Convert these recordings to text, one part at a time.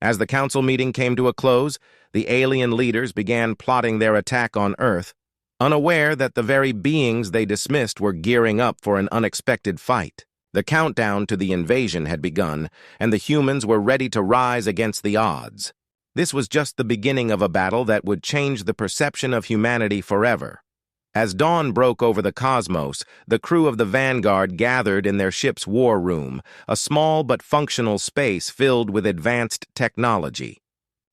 As the council meeting came to a close, the alien leaders began plotting their attack on Earth, unaware that the very beings they dismissed were gearing up for an unexpected fight. The countdown to the invasion had begun, and the humans were ready to rise against the odds. This was just the beginning of a battle that would change the perception of humanity forever. As dawn broke over the cosmos, the crew of the Vanguard gathered in their ship's war room, a small but functional space filled with advanced technology.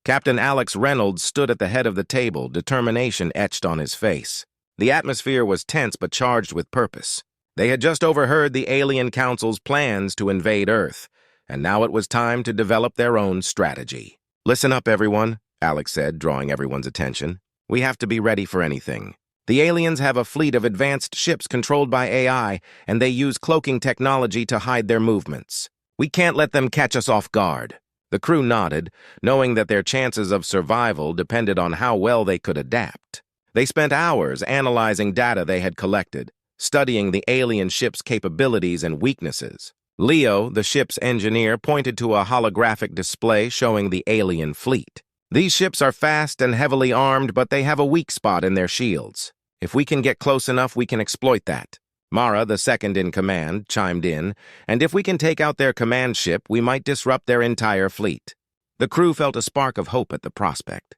Captain Alex Reynolds stood at the head of the table, determination etched on his face. The atmosphere was tense but charged with purpose. They had just overheard the Alien Council's plans to invade Earth, and now it was time to develop their own strategy. "Listen up, everyone," Alex said, drawing everyone's attention. "We have to be ready for anything. The aliens have a fleet of advanced ships controlled by AI, and they use cloaking technology to hide their movements. We can't let them catch us off guard." The crew nodded, knowing that their chances of survival depended on how well they could adapt. They spent hours analyzing data they had collected, studying the alien ship's capabilities and weaknesses. Leo, the ship's engineer, pointed to a holographic display showing the alien fleet. "These ships are fast and heavily armed, but they have a weak spot in their shields. If we can get close enough, we can exploit that." Mara, the second in command, chimed in, "And if we can take out their command ship, we might disrupt their entire fleet." The crew felt a spark of hope at the prospect.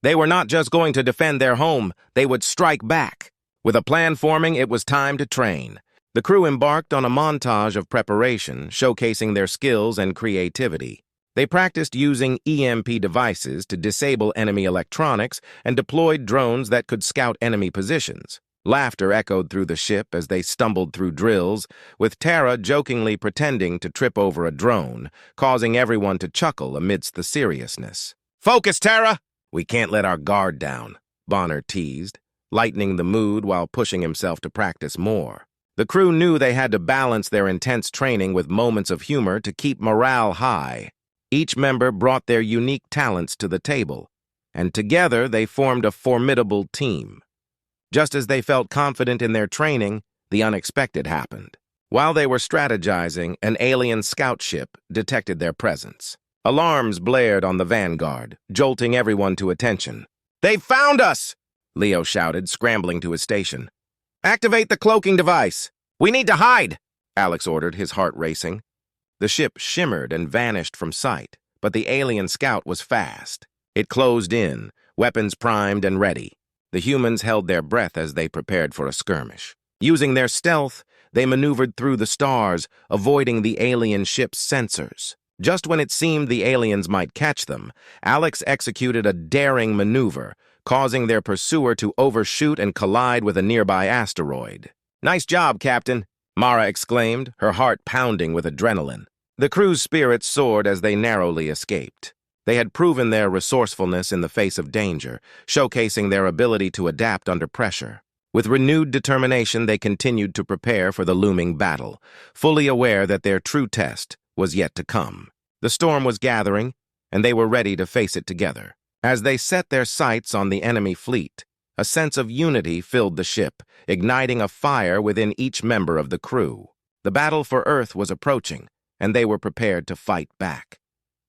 They were not just going to defend their home, they would strike back. With a plan forming, it was time to train. The crew embarked on a montage of preparation, showcasing their skills and creativity. They practiced using EMP devices to disable enemy electronics and deployed drones that could scout enemy positions. Laughter echoed through the ship as they stumbled through drills, with Tara jokingly pretending to trip over a drone, causing everyone to chuckle amidst the seriousness. "Focus, Tara! We can't let our guard down," Bonner teased, lightening the mood while pushing himself to practice more. The crew knew they had to balance their intense training with moments of humor to keep morale high. Each member brought their unique talents to the table, and together they formed a formidable team. Just as they felt confident in their training, the unexpected happened. While they were strategizing, an alien scout ship detected their presence. Alarms blared on the Vanguard, jolting everyone to attention. "They've found us!" Leo shouted, scrambling to his station. "Activate the cloaking device! We need to hide!" Alex ordered, his heart racing. The ship shimmered and vanished from sight, but the alien scout was fast. It closed in, weapons primed and ready. The humans held their breath as they prepared for a skirmish. Using their stealth, they maneuvered through the stars, avoiding the alien ship's sensors. Just when it seemed the aliens might catch them, Alex executed a daring maneuver, causing their pursuer to overshoot and collide with a nearby asteroid. "Nice job, Captain," Mara exclaimed, her heart pounding with adrenaline. The crew's spirits soared as they narrowly escaped. They had proven their resourcefulness in the face of danger, showcasing their ability to adapt under pressure. With renewed determination, they continued to prepare for the looming battle, fully aware that their true test was yet to come. The storm was gathering, and they were ready to face it together. As they set their sights on the enemy fleet, a sense of unity filled the ship, igniting a fire within each member of the crew. The battle for Earth was approaching, and they were prepared to fight back.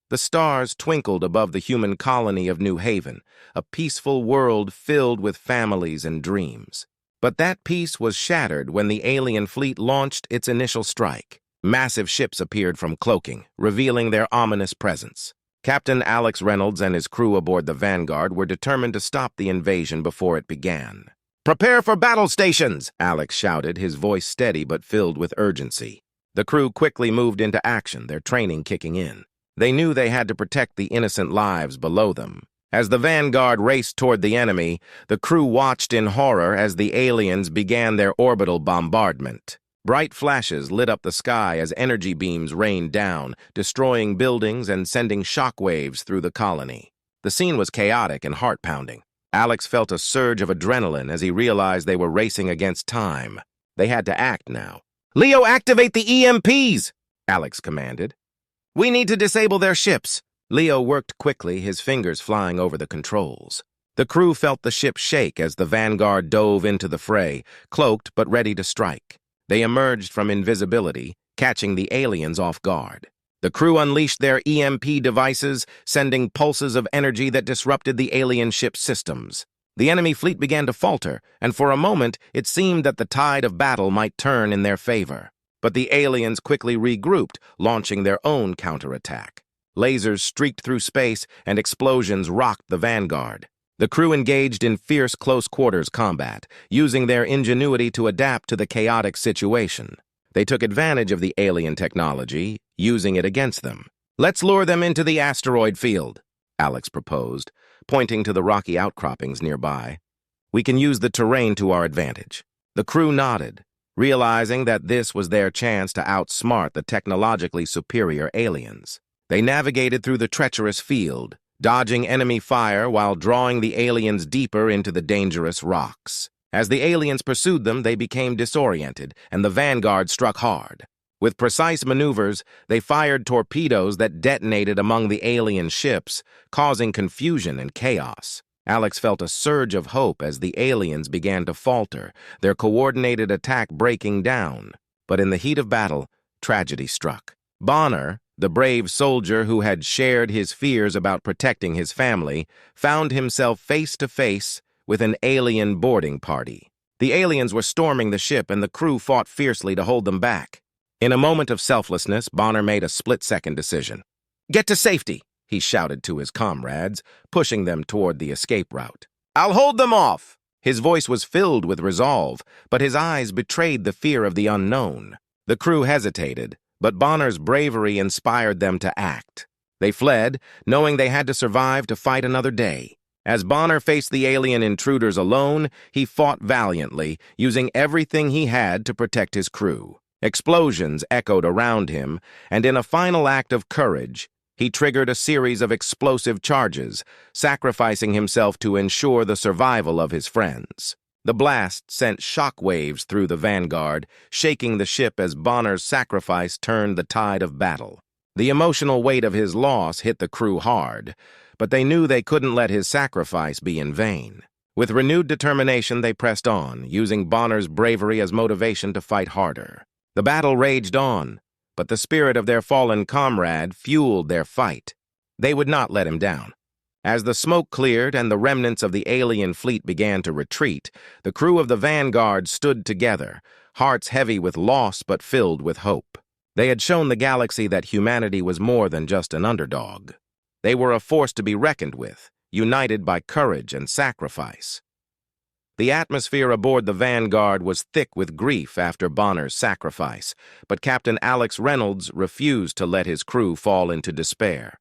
The stars twinkled above the human colony of New Haven, a peaceful world filled with families and dreams. But that peace was shattered when the alien fleet launched its initial strike. Massive ships appeared from cloaking, revealing their ominous presence. Captain Alex Reynolds and his crew aboard the Vanguard were determined to stop the invasion before it began. "Prepare for battle stations!" Alex shouted, his voice steady but filled with urgency. The crew quickly moved into action, their training kicking in. They knew they had to protect the innocent lives below them. As the Vanguard raced toward the enemy, the crew watched in horror as the aliens began their orbital bombardment. Bright flashes lit up the sky as energy beams rained down, destroying buildings and sending shockwaves through the colony. The scene was chaotic and heart-pounding. Alex felt a surge of adrenaline as he realized they were racing against time. They had to act now. "Leo, activate the EMPs!" Alex commanded. "We need to disable their ships." Leo worked quickly, his fingers flying over the controls. The crew felt the ship shake as the Vanguard dove into the fray, cloaked but ready to strike. They emerged from invisibility, catching the aliens off guard. The crew unleashed their EMP devices, sending pulses of energy that disrupted the alien ship's systems. The enemy fleet began to falter, and for a moment it seemed that the tide of battle might turn in their favor. But the aliens quickly regrouped, launching their own counterattack. Lasers streaked through space, and explosions rocked the Vanguard. The crew engaged in fierce close-quarters combat, using their ingenuity to adapt to the chaotic situation. They took advantage of the alien technology, using it against them. "Let's lure them into the asteroid field," Alex proposed, pointing to the rocky outcroppings nearby. "We can use the terrain to our advantage." The crew nodded, realizing that this was their chance to outsmart the technologically superior aliens. They navigated through the treacherous field, dodging enemy fire while drawing the aliens deeper into the dangerous rocks. As the aliens pursued them, they became disoriented, and the Vanguard struck hard. With precise maneuvers, they fired torpedoes that detonated among the alien ships, causing confusion and chaos. Alex felt a surge of hope as the aliens began to falter, their coordinated attack breaking down. But in the heat of battle, tragedy struck. Bonner, the brave soldier who had shared his fears about protecting his family, found himself face to face with an alien boarding party. The aliens were storming the ship, and the crew fought fiercely to hold them back. In a moment of selflessness, Bonner made a split-second decision. "Get to safety," he shouted to his comrades, pushing them toward the escape route. "I'll hold them off." His voice was filled with resolve, but his eyes betrayed the fear of the unknown. The crew hesitated, but Bonner's bravery inspired them to act. They fled, knowing they had to survive to fight another day. As Bonner faced the alien intruders alone, he fought valiantly, using everything he had to protect his crew. Explosions echoed around him, and in a final act of courage, he triggered a series of explosive charges, sacrificing himself to ensure the survival of his friends. The blast sent shockwaves through the Vanguard, shaking the ship as Bonner's sacrifice turned the tide of battle. The emotional weight of his loss hit the crew hard, but they knew they couldn't let his sacrifice be in vain. With renewed determination, they pressed on, using Bonner's bravery as motivation to fight harder. The battle raged on, but the spirit of their fallen comrade fueled their fight. They would not let him down. As the smoke cleared and the remnants of the alien fleet began to retreat, the crew of the Vanguard stood together, hearts heavy with loss but filled with hope. They had shown the galaxy that humanity was more than just an underdog. They were a force to be reckoned with, united by courage and sacrifice. The atmosphere aboard the Vanguard was thick with grief after Bonner's sacrifice, but Captain Alex Reynolds refused to let his crew fall into despair.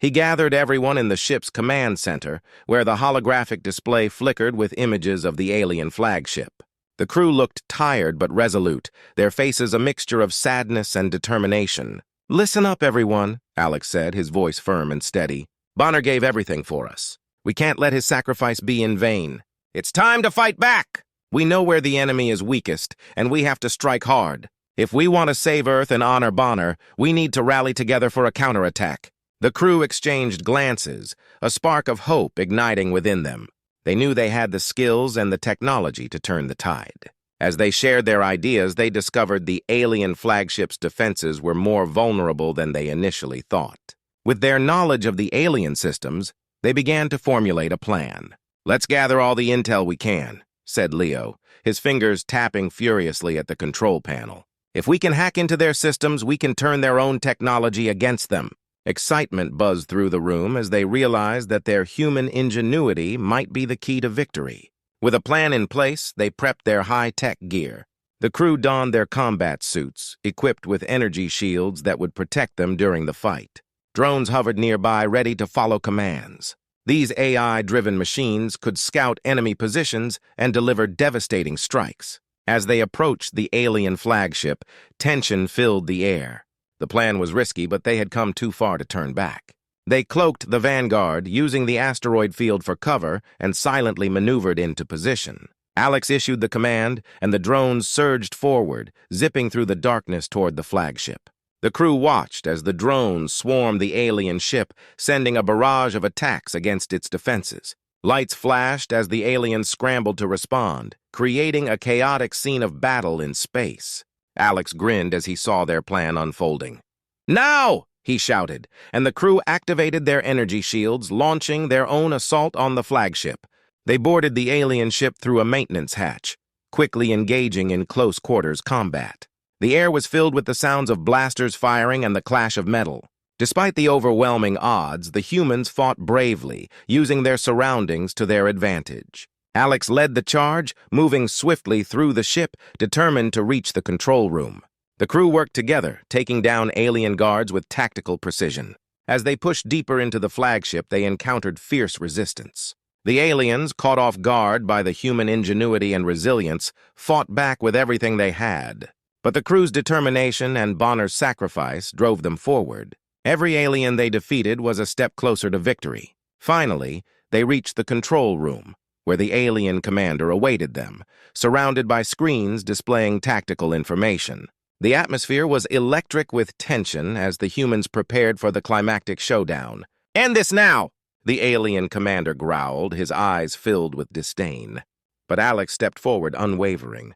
He gathered everyone in the ship's command center, where the holographic display flickered with images of the alien flagship. The crew looked tired but resolute, their faces a mixture of sadness and determination. "Listen up, everyone," Alex said, his voice firm and steady. "Bonner gave everything for us. We can't let his sacrifice be in vain. It's time to fight back! We know where the enemy is weakest, and we have to strike hard. If we want to save Earth and honor Bonner, we need to rally together for a counterattack." The crew exchanged glances, a spark of hope igniting within them. They knew they had the skills and the technology to turn the tide. As they shared their ideas, they discovered the alien flagship's defenses were more vulnerable than they initially thought. With their knowledge of the alien systems, they began to formulate a plan. "Let's gather all the intel we can," said Leo, his fingers tapping furiously at the control panel. "If we can hack into their systems, we can turn their own technology against them." Excitement buzzed through the room as they realized that their human ingenuity might be the key to victory. With a plan in place, they prepped their high-tech gear. The crew donned their combat suits, equipped with energy shields that would protect them during the fight. Drones hovered nearby, ready to follow commands. These AI-driven machines could scout enemy positions and deliver devastating strikes. As they approached the alien flagship, tension filled the air. The plan was risky, but they had come too far to turn back. They cloaked the Vanguard, using the asteroid field for cover, and silently maneuvered into position. Alex issued the command, and the drones surged forward, zipping through the darkness toward the flagship. The crew watched as the drones swarmed the alien ship, sending a barrage of attacks against its defenses. Lights flashed as the aliens scrambled to respond, creating a chaotic scene of battle in space. Alex grinned as he saw their plan unfolding. "Now!" he shouted, and the crew activated their energy shields, launching their own assault on the flagship. They boarded the alien ship through a maintenance hatch, quickly engaging in close-quarters combat. The air was filled with the sounds of blasters firing and the clash of metal. Despite the overwhelming odds, the humans fought bravely, using their surroundings to their advantage. Alex led the charge, moving swiftly through the ship, determined to reach the control room. The crew worked together, taking down alien guards with tactical precision. As they pushed deeper into the flagship, they encountered fierce resistance. The aliens, caught off guard by the human ingenuity and resilience, fought back with everything they had. But the crew's determination and Bonner's sacrifice drove them forward. Every alien they defeated was a step closer to victory. Finally, they reached the control room, where the alien commander awaited them, surrounded by screens displaying tactical information. The atmosphere was electric with tension as the humans prepared for the climactic showdown. "End this now!" the alien commander growled, his eyes filled with disdain. But Alex stepped forward, unwavering.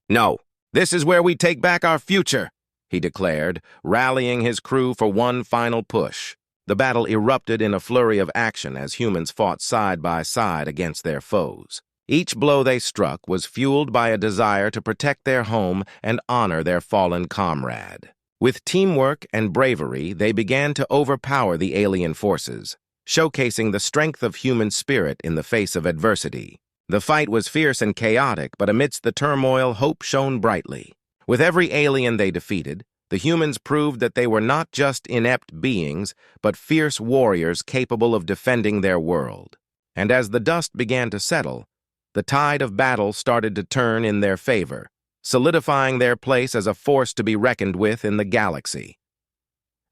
"No, this is where we take back our future," he declared, rallying his crew for one final push. The battle erupted in a flurry of action as humans fought side by side against their foes. Each blow they struck was fueled by a desire to protect their home and honor their fallen comrade. With teamwork and bravery, they began to overpower the alien forces, showcasing the strength of human spirit in the face of adversity. The fight was fierce and chaotic, but amidst the turmoil, hope shone brightly. With every alien they defeated, the humans proved that they were not just inept beings, but fierce warriors capable of defending their world. And as the dust began to settle, the tide of battle started to turn in their favor, solidifying their place as a force to be reckoned with in the galaxy.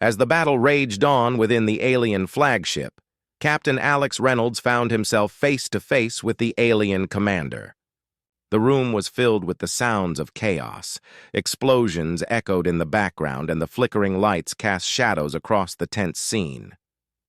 As the battle raged on within the alien flagship, Captain Alex Reynolds found himself face to face with the alien commander. The room was filled with the sounds of chaos. Explosions echoed in the background, and the flickering lights cast shadows across the tense scene.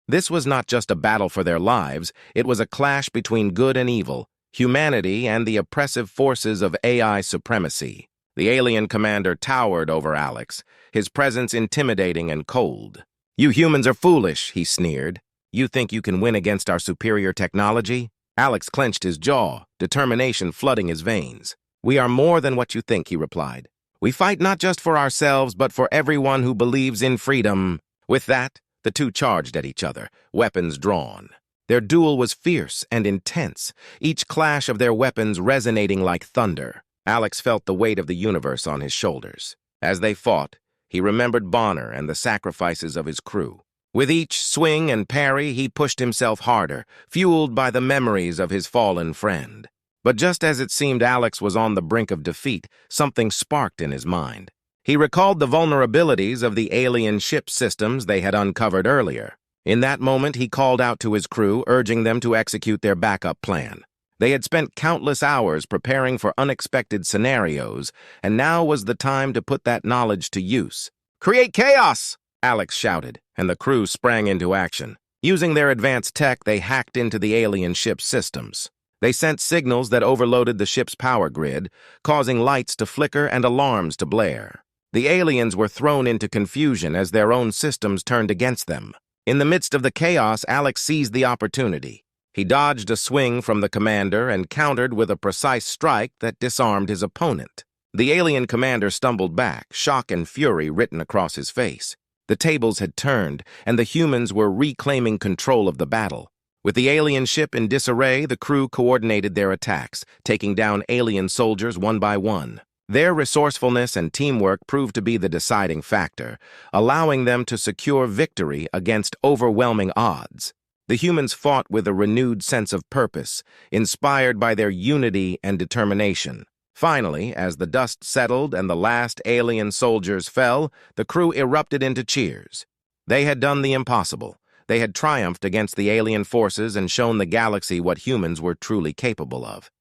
This was not just a battle for their lives, it was a clash between good and evil, humanity and the oppressive forces of AI supremacy. The alien commander towered over Alex, his presence intimidating and cold. "You humans are foolish," he sneered. "You think you can win against our superior technology?" Alex clenched his jaw, determination flooding his veins. "We are more than what you think," he replied. "We fight not just for ourselves, but for everyone who believes in freedom." With that, the two charged at each other, weapons drawn. Their duel was fierce and intense, each clash of their weapons resonating like thunder. Alex felt the weight of the universe on his shoulders. As they fought, he remembered Bonner and the sacrifices of his crew. With each swing and parry, he pushed himself harder, fueled by the memories of his fallen friend. But just as it seemed Alex was on the brink of defeat, something sparked in his mind. He recalled the vulnerabilities of the alien ship systems they had uncovered earlier. In that moment, he called out to his crew, urging them to execute their backup plan. They had spent countless hours preparing for unexpected scenarios, and now was the time to put that knowledge to use. "Create chaos!" Alex shouted, and the crew sprang into action. Using their advanced tech, they hacked into the alien ship's systems. They sent signals that overloaded the ship's power grid, causing lights to flicker and alarms to blare. The aliens were thrown into confusion as their own systems turned against them. In the midst of the chaos, Alex seized the opportunity. He dodged a swing from the commander and countered with a precise strike that disarmed his opponent. The alien commander stumbled back, shock and fury written across his face. The tables had turned, and the humans were reclaiming control of the battle. With the alien ship in disarray, the crew coordinated their attacks, taking down alien soldiers one by one. Their resourcefulness and teamwork proved to be the deciding factor, allowing them to secure victory against overwhelming odds. The humans fought with a renewed sense of purpose, inspired by their unity and determination. Finally, as the dust settled and the last alien soldiers fell, the crew erupted into cheers. They had done the impossible. They had triumphed against the alien forces and shown the galaxy what humans were truly capable of.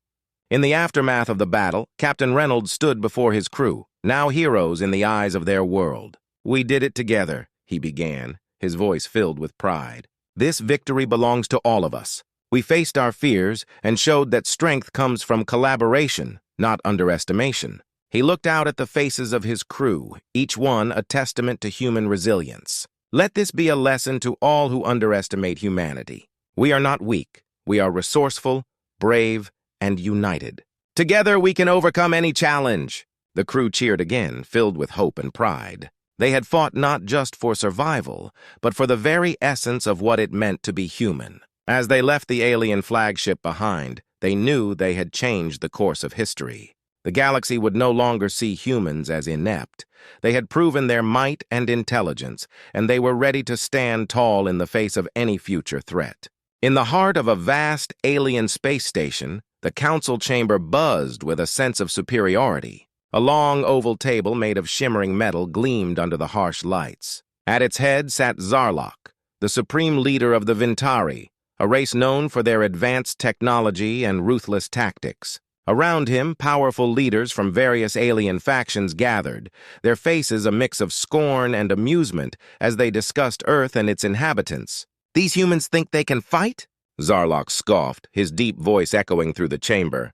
In the aftermath of the battle, Captain Reynolds stood before his crew, now heroes in the eyes of their world. "We did it together," he began, his voice filled with pride. "This victory belongs to all of us. We faced our fears and showed that strength comes from collaboration, not underestimation." He looked out at the faces of his crew, each one a testament to human resilience. Let this be a lesson to all who underestimate humanity. We are not weak. We are resourceful, brave, and united. Together we can overcome any challenge. The crew cheered again, filled with hope and pride. They had fought not just for survival, but for the very essence of what it meant to be human. As they left the alien flagship behind, they knew they had changed the course of history. The galaxy would no longer see humans as inept. They had proven their might and intelligence, and they were ready to stand tall in the face of any future threat. In the heart of a vast alien space station, the council chamber buzzed with a sense of superiority. A long oval table made of shimmering metal gleamed under the harsh lights. At its head sat Zarlok, the supreme leader of the Vintari, a race known for their advanced technology and ruthless tactics. Around him, powerful leaders from various alien factions gathered, their faces a mix of scorn and amusement as they discussed Earth and its inhabitants. "These humans think they can fight?" Zarlok scoffed, his deep voice echoing through the chamber.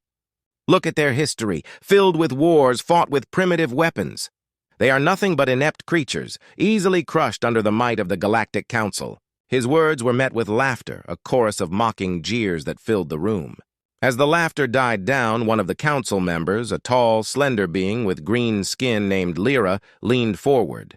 "Look at their history, filled with wars fought with primitive weapons. They are nothing but inept creatures, easily crushed under the might of the Galactic Council." His words were met with laughter, a chorus of mocking jeers that filled the room. As the laughter died down, one of the council members, a tall, slender being with green skin named Lyra, leaned forward.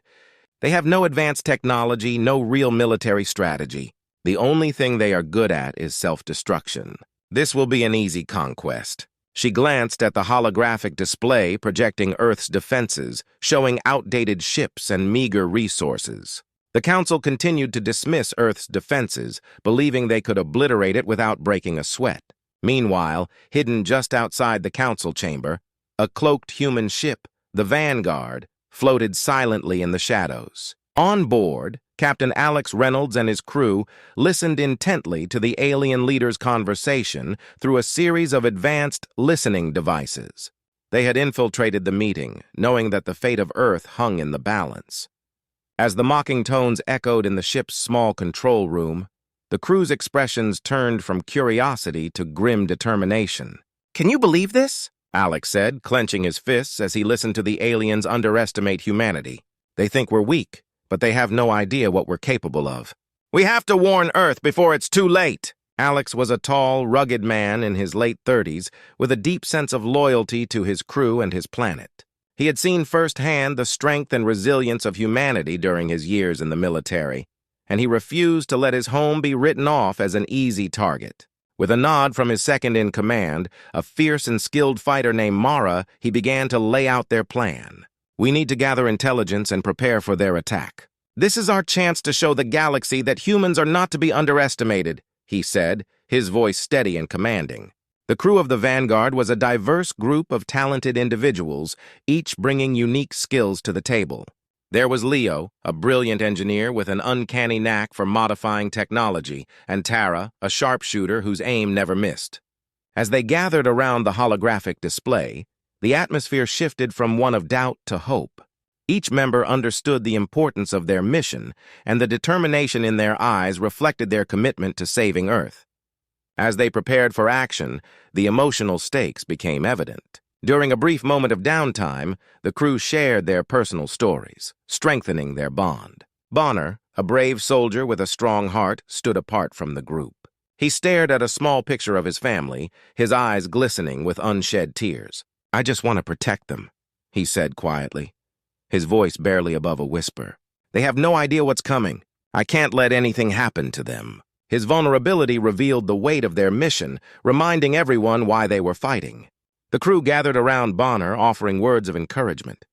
"They have no advanced technology, no real military strategy. The only thing they are good at is self-destruction. This will be an easy conquest." She glanced at the holographic display projecting Earth's defenses, showing outdated ships and meager resources. The council continued to dismiss Earth's defenses, believing they could obliterate it without breaking a sweat. Meanwhile, hidden just outside the council chamber, a cloaked human ship, the Vanguard, floated silently in the shadows. On board, Captain Alex Reynolds and his crew listened intently to the alien leader's conversation through a series of advanced listening devices. They had infiltrated the meeting, knowing that the fate of Earth hung in the balance. As the mocking tones echoed in the ship's small control room, the crew's expressions turned from curiosity to grim determination. "Can you believe this?" Alex said, clenching his fists as he listened to the aliens underestimate humanity. "They think we're weak, but they have no idea what we're capable of. We have to warn Earth before it's too late." Alex was a tall, rugged man in his late 30s with a deep sense of loyalty to his crew and his planet. He had seen firsthand the strength and resilience of humanity during his years in the military, and he refused to let his home be written off as an easy target. With a nod from his second-in-command, a fierce and skilled fighter named Mara, he began to lay out their plan. "We need to gather intelligence and prepare for their attack. This is our chance to show the galaxy that humans are not to be underestimated," he said, his voice steady and commanding. The crew of the Vanguard was a diverse group of talented individuals, each bringing unique skills to the table. There was Leo, a brilliant engineer with an uncanny knack for modifying technology, and Tara, a sharpshooter whose aim never missed. As they gathered around the holographic display, the atmosphere shifted from one of doubt to hope. Each member understood the importance of their mission, and the determination in their eyes reflected their commitment to saving Earth. As they prepared for action, the emotional stakes became evident. During a brief moment of downtime, the crew shared their personal stories, strengthening their bond. Bonner, a brave soldier with a strong heart, stood apart from the group. He stared at a small picture of his family, his eyes glistening with unshed tears. "I just want to protect them," he said quietly, his voice barely above a whisper. "They have no idea what's coming. I can't let anything happen to them." His vulnerability revealed the weight of their mission, reminding everyone why they were fighting. The crew gathered around Bonner, offering words of encouragement.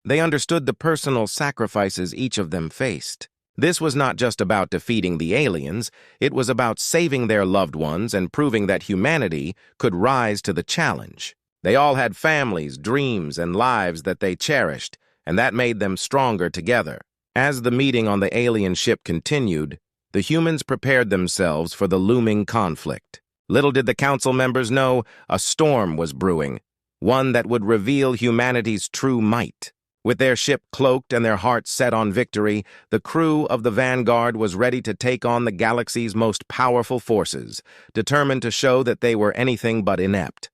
They understood the personal sacrifices each of them faced. This was not just about defeating the aliens, it was about saving their loved ones and proving that humanity could rise to the challenge. They all had families, dreams, and lives that they cherished, and that made them stronger together. As the meeting on the alien ship continued, the humans prepared themselves for the looming conflict. Little did the council members know a storm was brewing, one that would reveal humanity's true might. With their ship cloaked and their hearts set on victory, the crew of the Vanguard was ready to take on the galaxy's most powerful forces, determined to show that they were anything but inept.